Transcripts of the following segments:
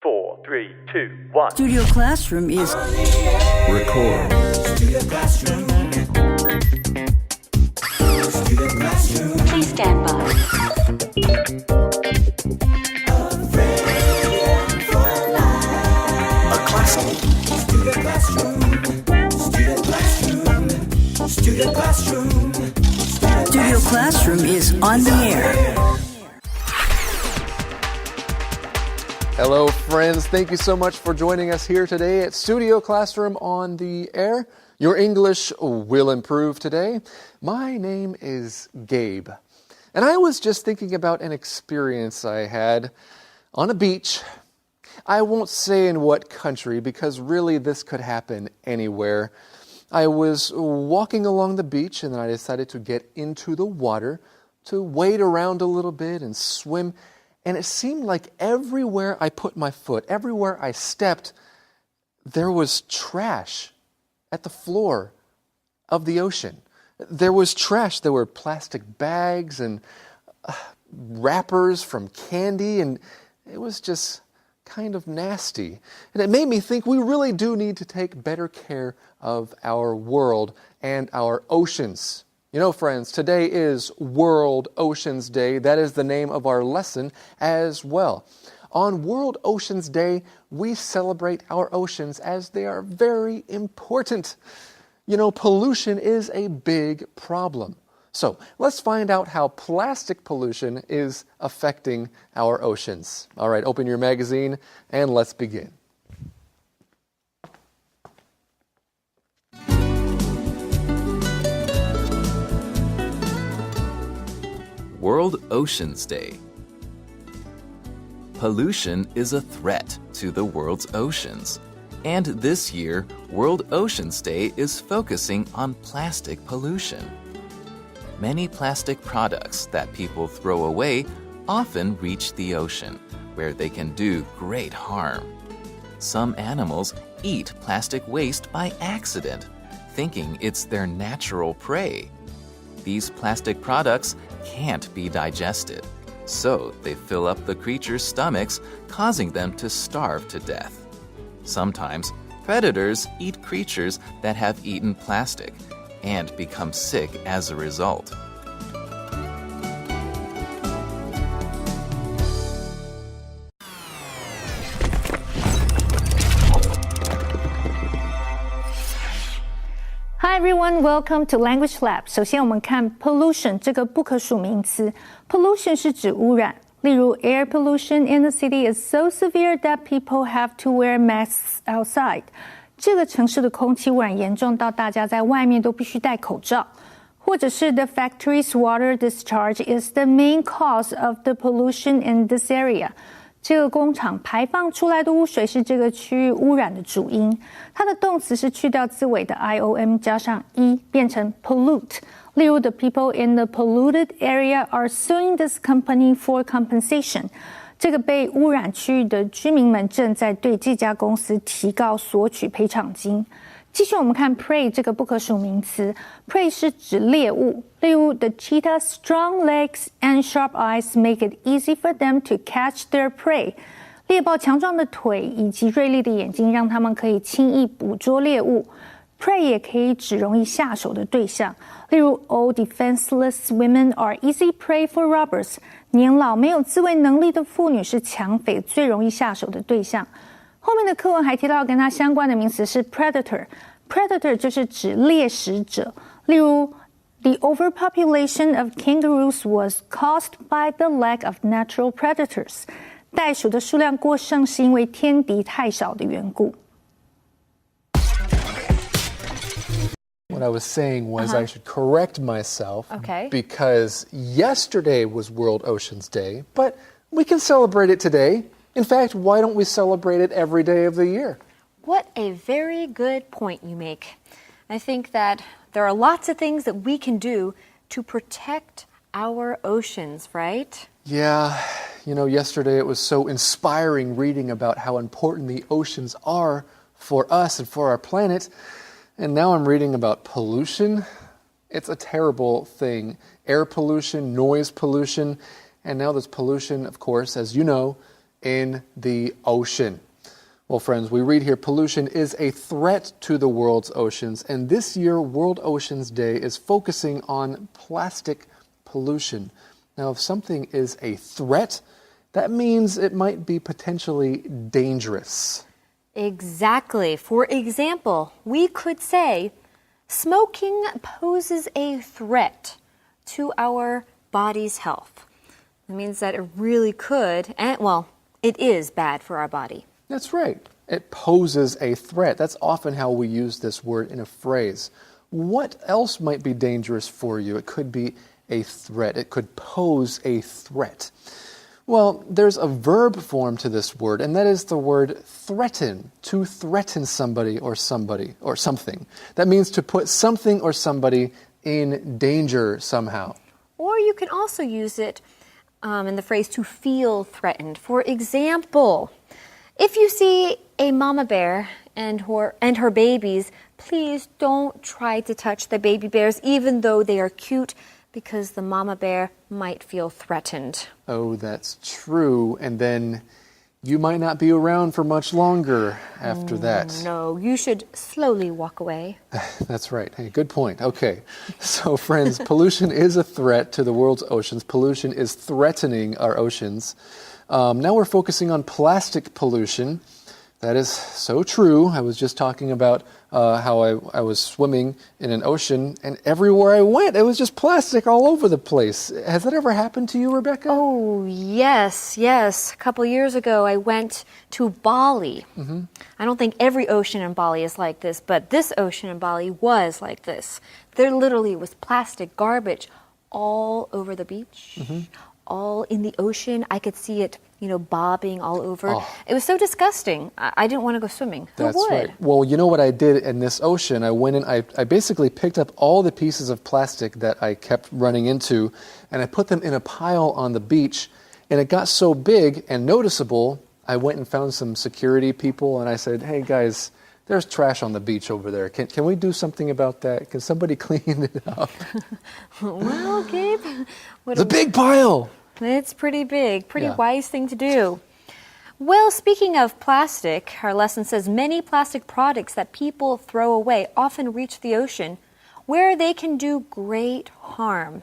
4, 3, 2, 1. Studio Classroom is Record. Studio Classroom. Studio Classroom. Please stand by. A classic. Studio Classroom. Studio Classroom. Studio Classroom. Studio Classroom is on the air. Hello, friends. Thank you so much for joining us here today at Studio Classroom on the air. Your English will improve today. My name is Gabe, and I was just thinking about an experience I had on a beach. I won't say in what country because really this could happen anywhere. I was walking along the beach and then I decided to get into the water to wade around a little bit and swim. And it seemed like everywhere I put my foot, everywhere I stepped, there was trash at the floor of the ocean. There was trash. There were plastic bags and wrappers from candy, and it was just kind of nasty. And it made me think we really do need to take better care of our world and our oceans. You know, friends, today is World Oceans Day. That is the name of our lesson as well. On World Oceans Day, we celebrate our oceans as they are very important. You know, pollution is a big problem. So let's find out how plastic pollution is affecting our oceans. All right, open your magazine and let's begin. World Oceans Day. Pollution is a threat to the world's oceans. And this year, World Oceans Day is focusing on plastic pollution. Many plastic products that people throw away often reach the ocean, where they can do great harm. Some animals eat plastic waste by accident, thinking it's their natural prey. These plastic products can't be digested, so they fill up the creatures' stomachs, causing them to starve to death. Sometimes, predators eat creatures that have eaten plastic and become sick as a result. Hi everyone, welcome to Language Lab. 首先我们看 pollution 这个不可数名词。Pollution 是指污染，例如 air pollution in the city is so severe that people have to wear masks outside. 这个城市的空气污染严重到大家在外面都必须戴口罩。或者是 the factory's water discharge is the main cause of the pollution in this area. 这个工厂排放出来的污水是这个区域污染的主因。它的动词是去掉字尾的 iom 加上 e 变成 pollute。例如 the people in the polluted area are suing this company for compensation。这个被污染区域的居民们正在对这家公司提告索取赔偿金。继续我们看 prey 这个不可数名词 prey 是指猎物，例如 the cheetah's strong legs and sharp eyes make it easy for them to catch their prey。 猎豹强壮的腿以及锐利的眼睛让他们可以轻易捕捉猎物。 prey 也可以指容易下手的对象，例如 all defenseless women are easy prey for robbers。 年老没有自卫能力的妇女是抢匪最容易下手的对象。后面的课文还提到跟它相关的名词是 predator。predator 就是指猎食者，例如 the overpopulation of kangaroos was caused by the lack of natural predators。 袋鼠的数量过剩是因为天敌太少的缘故。What I was saying was I should correct myself Okay. because yesterday was World Oceans Day, but we can celebrate it today. In fact, why don't we celebrate it every day of the year? What a very good point you make. I think that there are lots of things that we can do to protect our oceans, right? Yeah, you know, yesterday it was so inspiring reading about how important the oceans are for us and for our planet. And now I'm reading about pollution. It's a terrible thing. Air pollution, noise pollution, and now there's pollution, of course, as you know, in the ocean. Well, friends, we read here pollution is a threat to the world's oceans, and this year World Oceans Day is focusing on plastic pollution. Now, if something is a threat, that means it might be potentially dangerous. Exactly. For example, we could say smoking poses a threat to our body's health. It means that it really could, and well, it is bad for our body. That's right. It poses a threat. That's often how we use this word in a phrase. What else might be dangerous for you? It could be a threat. It could pose a threat. Well, there's a verb form to this word, and that is the word threaten, to threaten somebody or something. That means to put something or somebody in danger somehow. Or you can also use it in the phrase to feel threatened. For example, if you see a mama bear and her babies, please don't try to touch the baby bears even though they are cute, because the mama bear might feel threatened. Oh, that's true. And then you might not be around for much longer after that. No, you should slowly walk away. That's right. Hey, good point. Okay. So, friends, pollution is a threat to the world's oceans. Pollution is threatening our oceans. Now we're focusing on plastic pollution. That is so true. I was just talking about how I was swimming in an ocean, and everywhere I went, it was just plastic all over the place. Has that ever happened to you, Rebecca? Oh, yes. A couple years ago, I went to Bali. I don't think every ocean in Bali is like this, but this ocean in Bali was like this. There literally was plastic garbage all over the beach, all in the ocean. I could see it, bobbing all over. Oh. It was so disgusting. I didn't want to go swimming. Who That's would? right. Well, you know what I did in this ocean? I went in, I basically picked up all the pieces of plastic that I kept running into, and I put them in a pile on the beach, and it got so big and noticeable, I went and found some security people, and I said, hey guys, there's trash on the beach over there. Can we do something about that? Can somebody clean it up? Well, Gabe, It's a big pile! It's pretty big. Pretty Yeah. wise thing to do. Well, speaking of plastic, our lesson says many plastic products that people throw away often reach the ocean, where they can do great harm.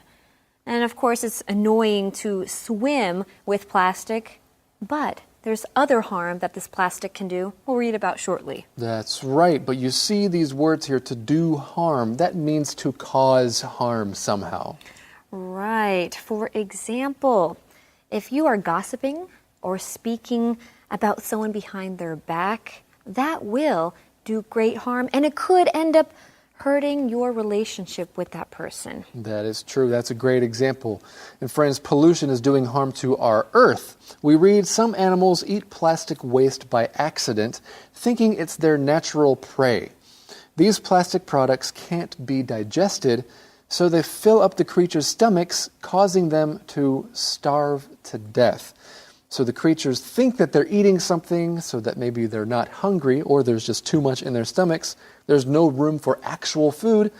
And of course, it's annoying to swim with plastic, but there's other harm that this plastic can do. We'll read about shortly. That's right, but you see these words here, to do harm. That means to cause harm somehow. Right. For example, if you are gossiping or speaking about someone behind their back, that will do great harm, and it could end up hurting your relationship with that person. That is true. That's a great example. And friends, pollution is doing harm to our earth. We read some animals eat plastic waste by accident, thinking it's their natural prey. These plastic products can't be digested, so they fill up the creatures' stomachs, causing them to starve to death. So the creatures think that they're eating something, so that maybe they're not hungry, or there's just too much in their stomachs. There's no room for actual food,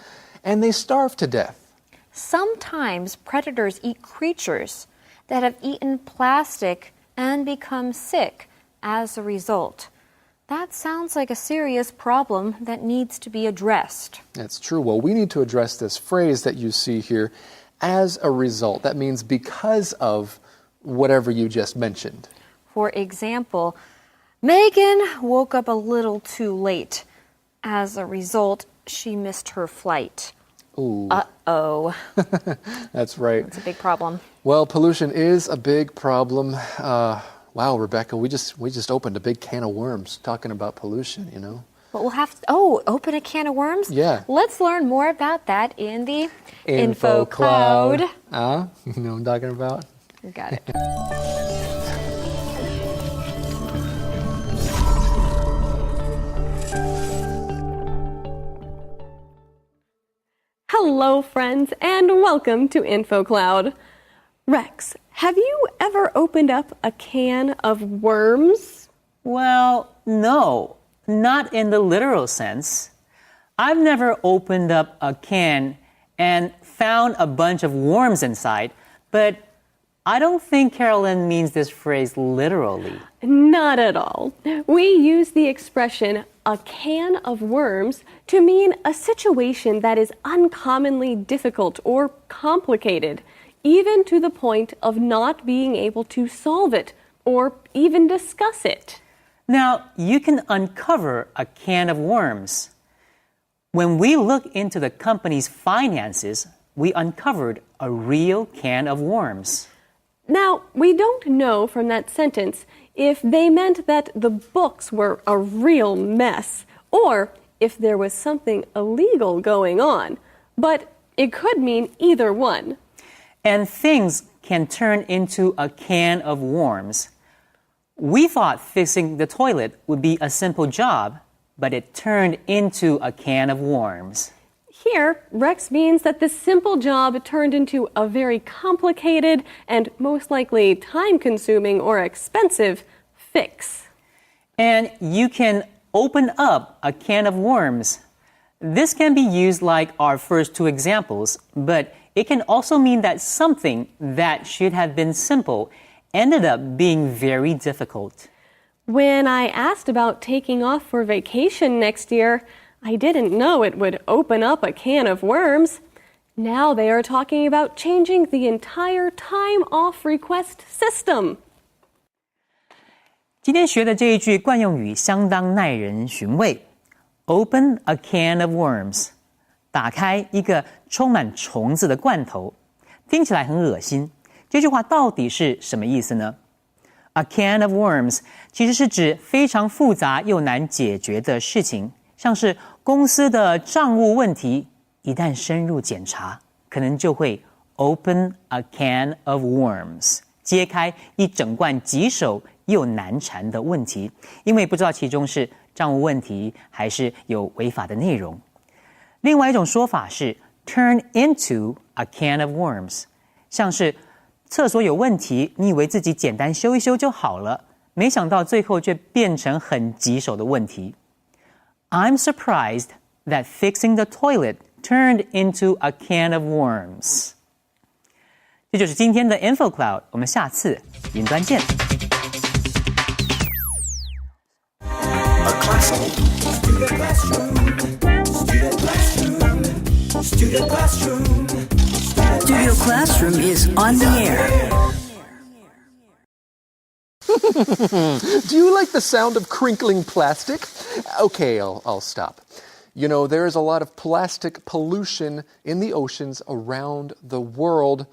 and they starve to death. Sometimes predators eat creatures that have eaten plastic and become sick as a result. That sounds like a serious problem that needs to be addressed. That's true. Well, we need to address this phrase that you see here, as a result. That means because of whatever you just mentioned. For example, Megan woke up a little too late. As a result, she missed her flight. Ooh. Uh-oh. That's right. It's a big problem. Well, pollution is a big problem. Wow, Rebecca, we just opened a big can of worms talking about pollution, But we'll have to, open a can of worms? Yeah. Let's learn more about that in the Info Cloud. You know what I'm talking about? You got it. Hello, friends, and welcome to Info Cloud. Rex, have you ever opened up a can of worms? Well, no, not in the literal sense. I've never opened up a can and found a bunch of worms inside, but I don't think Carolyn means this phrase literally. Not at all. We use the expression a can of worms to mean a situation that is uncommonly difficult or complicated, even to the point of not being able to solve it or even discuss it. Now, you can uncover a can of worms. When we look into the company's finances, we uncovered a real can of worms. Now, we don't know from that sentence if they meant that the books were a real mess or if there was something illegal going on, but it could mean either one. And things can turn into a can of worms. We thought fixing the toilet would be a simple job, but it turned into a can of worms. Here, Rex means that this simple job turned into a very complicated and most likely time-consuming or expensive fix. And you can open up a can of worms. This can be used like our first two examples, but it can also mean that something that should have been simple ended up being very difficult. When I asked about taking off for vacation next year, I didn't know it would open up a can of worms. Now they are talking about changing the entire time off request system. 今天学的这一句惯用语相当耐人寻味。Open a can of worms， 打开一个充满虫子的罐头，听起来很恶心。这句话到底是什么意思呢？ A can of worms 其实是指非常复杂又难解决的事情，像是公司的账务问题，一旦深入检查，可能就会 open a can of worms， 揭开一整罐棘手又难缠的问题，因为不知道其中是账务问题还是有违法的内容。另外一种说法是 turn into a can of worms， 像是厕所有问题，你以为自己简单修一修就好了，没想到最后却变成很棘手的问题。I'm surprised that fixing the toilet turned into a can of worms. 这就是今天的 InfoCloud， 我们下次云端见。A classic. Student classroom. Student classroom. Student classroom. Studio Classroom is on the air. Do you like the sound of crinkling plastic? Okay, I'll stop. You know, there is a lot of plastic pollution in the oceans around the world,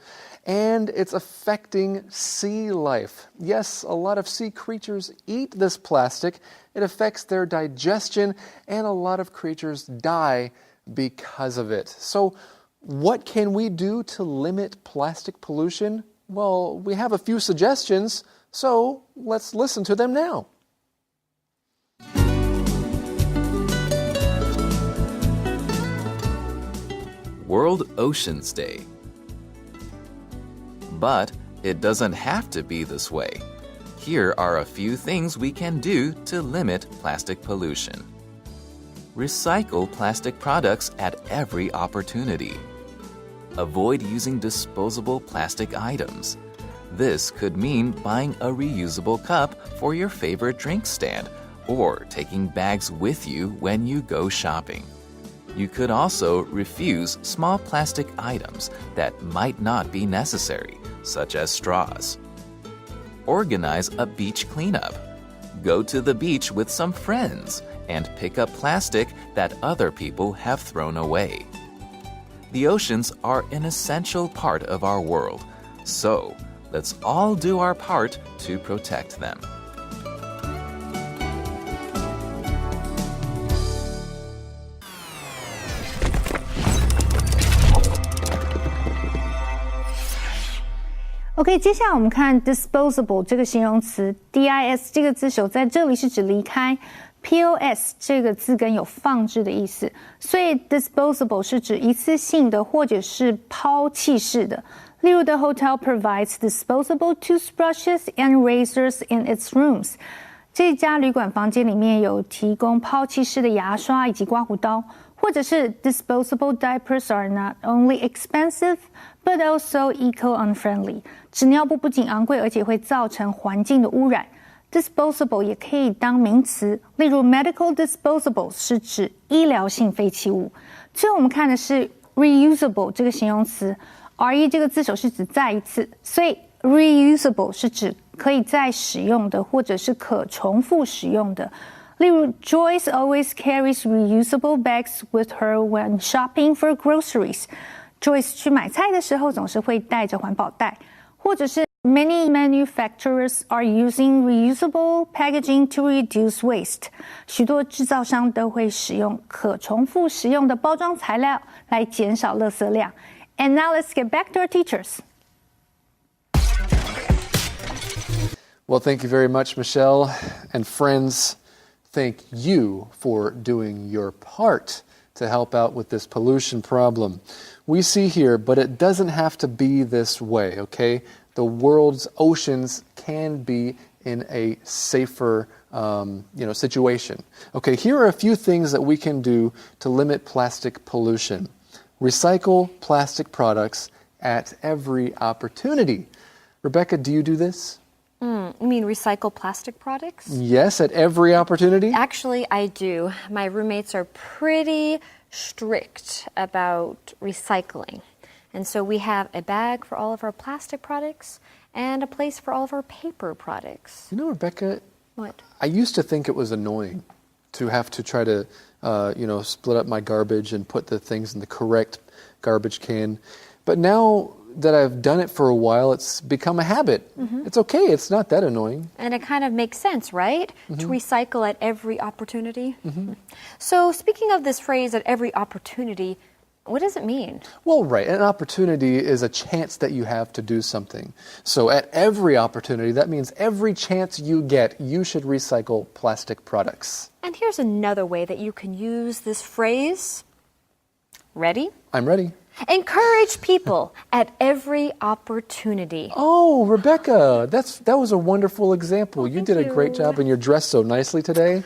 and it's affecting sea life. Yes, a lot of sea creatures eat this plastic. It affects their digestion, and a lot of creatures die because of it. So, what can we do to limit plastic pollution? Well, we have a few suggestions, so let's listen to them now. World Oceans Day. But it doesn't have to be this way. Here are a few things we can do to limit plastic pollution. Recycle plastic products at every opportunity. Avoid using disposable plastic items. This could mean buying a reusable cup for your favorite drink stand or taking bags with you when you go shopping. You could also refuse small plastic items that might not be necessary, such as straws. Organize a beach cleanup. Go to the beach with some friends and pick up plastic that other people have thrown away. The oceans are an essential part of our world, so let's all do our part to protect them. OK， 接下来我们看 disposable 这个形容词 ，dis 这个字首在这里是指离开 ，pos 这个字根有放置的意思，所以 disposable 是指一次性的或者是抛弃式的。例如 ，the hotel provides disposable toothbrushes and razors in its rooms。这家旅馆房间里面有提供抛弃式的牙刷以及刮胡刀。或者是 disposable diapers are not only expensive but also eco-unfriendly。纸尿布不仅昂贵，而且会造成环境的污染。disposable 也可以当名词，例如 medical disposable 是指医疗性废弃物。最后我们看的是 reusable 这个形容词 ，re 这个字首是指再一次，所以 reusable 是指可以再使用的，或者是可重复使用的。例如 Joyce always carries reusable bags with her when shopping for groceries. Joyce 去买菜的时候总是会带着环保袋，或者是 Many manufacturers are using reusable packaging to reduce waste. 许多制造商都会使用可重复使用的包装材料来减少垃圾量。And now let's get back to our teachers. Well, thank you very much, Michelle. And friends, thank you for doing your part to help out with this pollution problem. We see here, but it doesn't have to be this way, okay? The world's oceans can be in a safer situation. Okay, here are a few things that we can do to limit plastic pollution. Recycle plastic products at every opportunity. Rebecca, do you do this? You mean recycle plastic products? Yes, at every opportunity? Actually, I do. My roommates are pretty strict about recycling. And so we have a bag for all of our plastic products and a place for all of our paper products. You know, Rebecca, What? I used to think it was annoying to have to try to, split up my garbage and put the things in the correct garbage can. But now that I've done it for a while, it's become a habit. It's okay. It's not that annoying. And it kind of makes sense, right? To recycle at every opportunity. So speaking of this phrase, at every opportunity, what does it mean? Well, right. An opportunity is a chance that you have to do something. So at every opportunity, that means every chance you get, you should recycle plastic products. And here's another way that you can use this phrase. Ready? I'm ready. Encourage people at every opportunity. Oh, Rebecca, that was a wonderful example. You did a great you. job, and you're dressed so nicely today.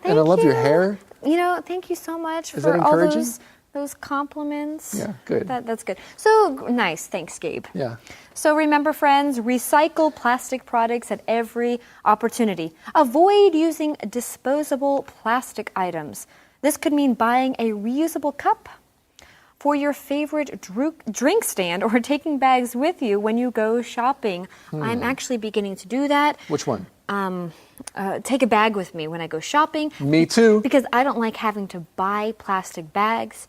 And I love your hair. Thank you so much Is that for all encouraging? those compliments. Yeah, good. That's good. So nice. Thanks, Gabe. Yeah. So remember, friends, recycle plastic products at every opportunity. Avoid using disposable plastic items. This could mean buying a reusable cup for your favorite drink stand or taking bags with you when you go shopping. I'm actually beginning to do that. Which one? Take a bag with me when I go shopping. Me too. Because I don't like having to buy plastic bags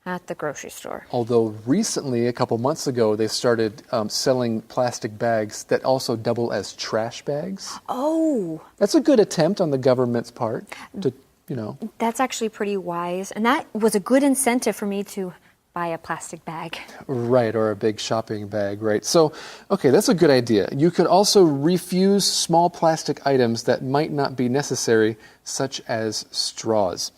at the grocery store. Although recently, a couple months ago, they started selling plastic bags that also double as trash bags. Oh. That's a good attempt on the government's part to, That's actually pretty wise. And that was a good incentive for me to buy a plastic bag. Right, or a big shopping bag, right? So, okay, that's a good idea. You could also refuse small plastic items that might not be necessary, such as straws.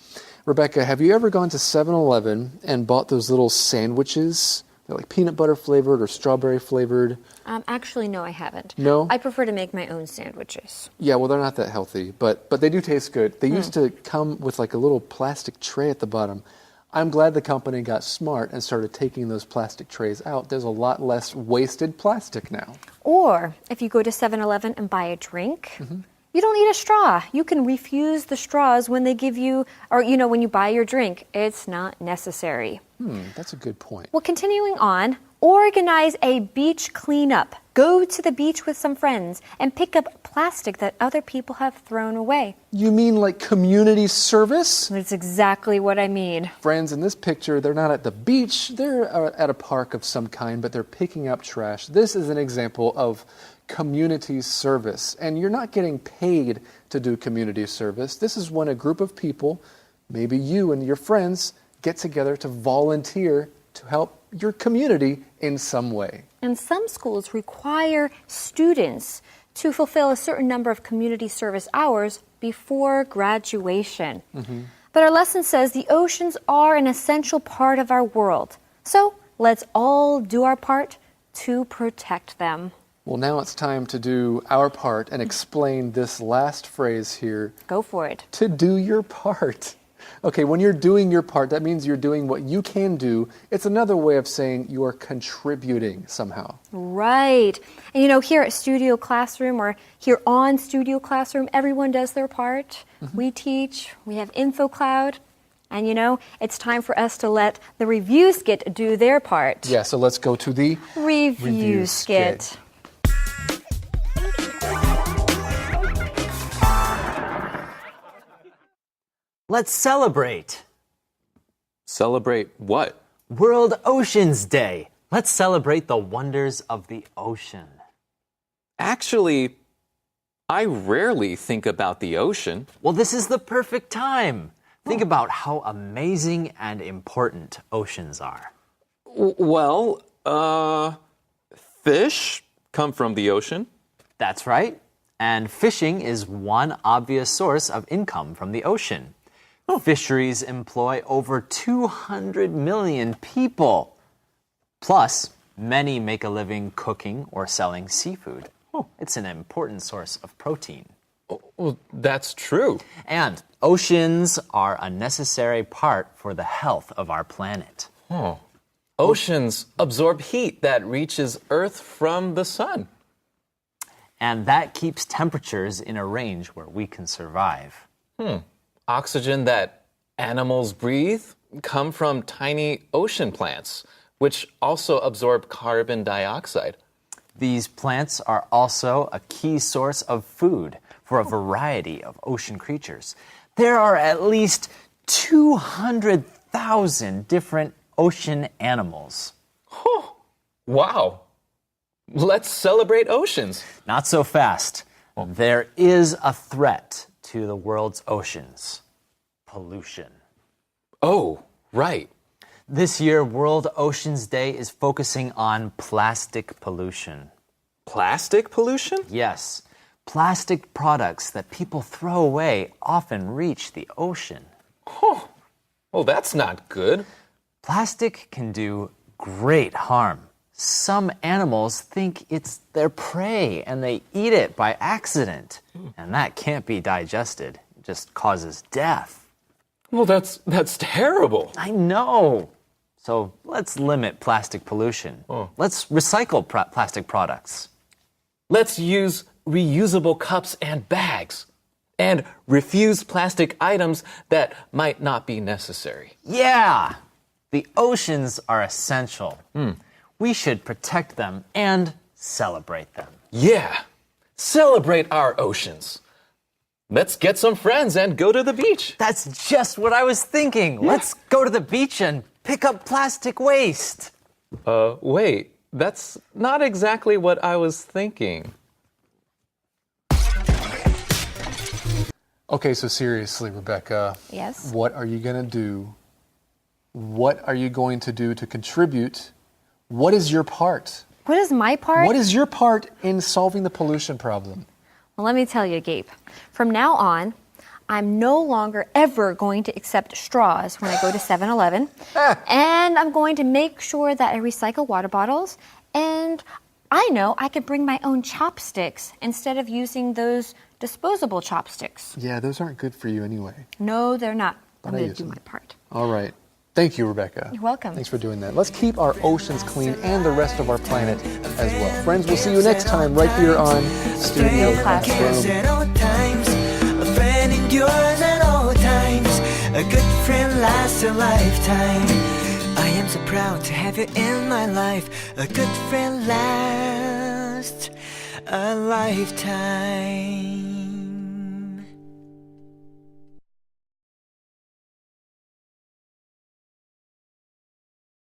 Rebecca, have you ever gone to 7-Eleven and bought those little sandwiches? They're like peanut butter flavored or strawberry flavored. Actually, no, I haven't. No? I prefer to make my own sandwiches. Yeah, well, they're not that healthy, but they do taste good. They used to come with like a little plastic tray at the bottom. I'm glad the company got smart and started taking those plastic trays out. There's a lot less wasted plastic now. Or if you go to 7-Eleven and buy a drink, you don't need a straw. You can refuse the straws when they give you, or when you buy your drink. It's not necessary. That's a good point. Well, continuing on, organize a beach cleanup. Go to the beach with some friends and pick up plastic that other people have thrown away. You mean like community service? That's exactly what I mean. Friends, in this picture, they're not at the beach. They're at a park of some kind, but they're picking up trash. This is an example of community service. And you're not getting paid to do community service. This is when a group of people, maybe you and your friends, get together to volunteer to help your community in some way. And some schools require students to fulfill a certain number of community service hours before graduation. But our lesson says the oceans are an essential part of our world. So let's all do our part to protect them. Well, now it's time to do our part and explain this last phrase here. Go for it. To do your part. Okay, when you're doing your part, that means you're doing what you can do. It's another way of saying you are contributing somehow. Right. And here at Studio Classroom or here on Studio Classroom, everyone does their part. We teach, we have InfoCloud, and it's time for us to let the Review Skit do their part. Yeah, so let's go to the Review Skit. Let's celebrate. Celebrate what? World Oceans Day. Let's celebrate the wonders of the ocean. Actually, I rarely think about the ocean. Well, this is the perfect time. Think about how amazing and important oceans are. Well, fish come from the ocean. That's right. And fishing is one obvious source of income from the ocean. Fisheries employ over 200 million people. Plus, many make a living cooking or selling seafood. It's an important source of protein. Well, that's true. And oceans are a necessary part for the health of our planet. Oceans absorb heat that reaches Earth from the sun. And that keeps temperatures in a range where we can survive. Oxygen that animals breathe come from tiny ocean plants, which also absorb carbon dioxide. These plants are also a key source of food for a variety of ocean creatures. There are at least 200,000 different ocean animals. Wow. Let's celebrate oceans. Not so fast. There is a threat to the world's oceans. Pollution. Oh, right. This year, World Oceans Day is focusing on plastic pollution. Plastic pollution? Yes. Plastic products that people throw away often reach the ocean. Well, that's not good. Plastic can do great harm. Some animals think it's their prey and they eat it by accident. And that can't be digested. It just causes death. Well, that's terrible. I know. So let's limit plastic pollution. Let's recycle plastic products. Let's use reusable cups and bags. And refuse plastic items that might not be necessary. Yeah! The oceans are essential. We should protect them and celebrate them. Yeah, celebrate our oceans. Let's get some friends and go to the beach. That's just what I was thinking. Yeah. Let's go to the beach and pick up plastic waste. Wait, that's not exactly what I was thinking. Okay, so seriously, Rebecca. Yes? What are you going to do? What are you going to do to contribute? What is your part? What is my part? What is your part in solving the pollution problem? Well, let me tell you, Gabe. From now on, I'm no longer ever going to accept straws when I go to 7-Eleven. And I'm going to make sure that I recycle water bottles. And I know I could bring my own chopsticks instead of using those disposable chopsticks. Yeah, those aren't good for you anyway. No, they're not. I'm But I going to use do them. my part. All right. Thank you, Rebecca. You're welcome. Thanks for doing that. Let's keep our oceans clean and the rest of our planet as well. Friends, we'll see you next time right here on Studio Classroom. At all times, a friend endures at all times. A good friend lasts a lifetime. I am so proud to have you in my life. A good friend lasts a lifetime.